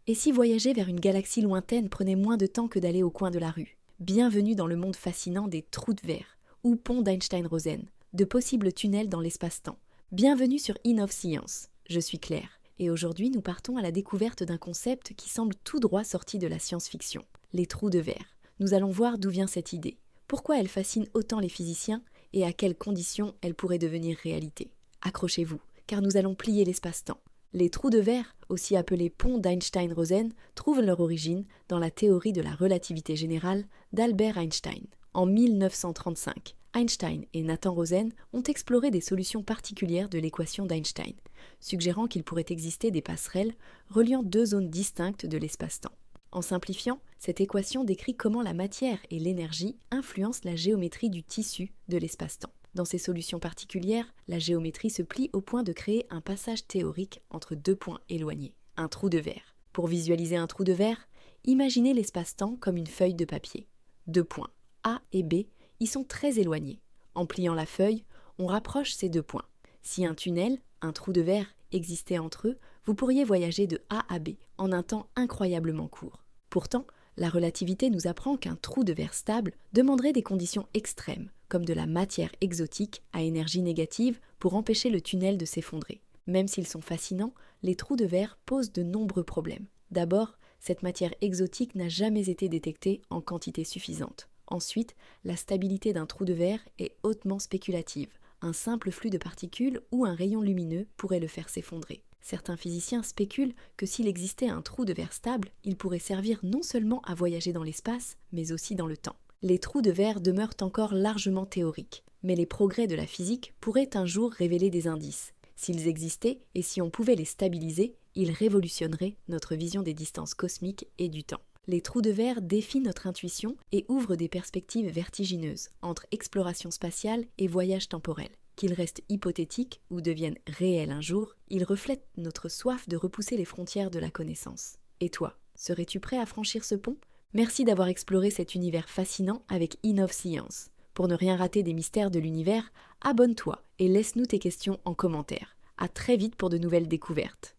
Et si voyager vers une galaxie lointaine prenait moins de temps que d'aller au coin de la rue? Bienvenue dans le monde fascinant des trous de verre, ou ponts d'Einstein-Rosen, de possibles tunnels dans l'espace-temps. Bienvenue sur Innov Science. Je suis Claire, et aujourd'hui nous partons à la découverte d'un concept qui semble tout droit sorti de la science-fiction, les trous de verre. Nous allons voir d'où vient cette idée, pourquoi elle fascine autant les physiciens et à quelles conditions elle pourrait devenir réalité. Accrochez-vous, car nous allons plier l'espace-temps. Les trous de verre, aussi appelés ponts d'Einstein-Rosen, trouvent leur origine dans la théorie de la relativité générale d'Albert Einstein. En 1935, Einstein et Nathan Rosen ont exploré des solutions particulières de l'équation d'Einstein, suggérant qu'il pourrait exister des passerelles reliant deux zones distinctes de l'espace-temps. En simplifiant, cette équation décrit comment la matière et l'énergie influencent la géométrie du tissu de l'espace-temps. Dans ces solutions particulières, la géométrie se plie au point de créer un passage théorique entre deux points éloignés, un trou de verre. Pour visualiser un trou de verre, imaginez l'espace-temps comme une feuille de papier. Deux points, A et B, y sont très éloignés. En pliant la feuille, on rapproche ces deux points. Si un tunnel, un trou de verre, existait entre eux, vous pourriez voyager de A à B en un temps incroyablement court. Pourtant, la relativité nous apprend qu'un trou de verre stable demanderait des conditions extrêmes, comme de la matière exotique à énergie négative pour empêcher le tunnel de s'effondrer. Même s'ils sont fascinants, les trous de verre posent de nombreux problèmes. D'abord, cette matière exotique n'a jamais été détectée en quantité suffisante. Ensuite, la stabilité d'un trou de verre est hautement spéculative. Un simple flux de particules ou un rayon lumineux pourrait le faire s'effondrer. Certains physiciens spéculent que s'il existait un trou de verre stable, il pourrait servir non seulement à voyager dans l'espace, mais aussi dans le temps. Les trous de verre demeurent encore largement théoriques, mais les progrès de la physique pourraient un jour révéler des indices. S'ils existaient et si on pouvait les stabiliser, ils révolutionneraient notre vision des distances cosmiques et du temps. Les trous de verre défient notre intuition et ouvrent des perspectives vertigineuses entre exploration spatiale et voyage temporel. Qu'ils restent hypothétiques ou deviennent réels un jour, ils reflètent notre soif de repousser les frontières de la connaissance. Et toi, serais-tu prêt à franchir ce pont ? Merci d'avoir exploré cet univers fascinant avec Innov Science. Pour ne rien rater des mystères de l'univers, abonne-toi et laisse-nous tes questions en commentaire. À très vite pour de nouvelles découvertes.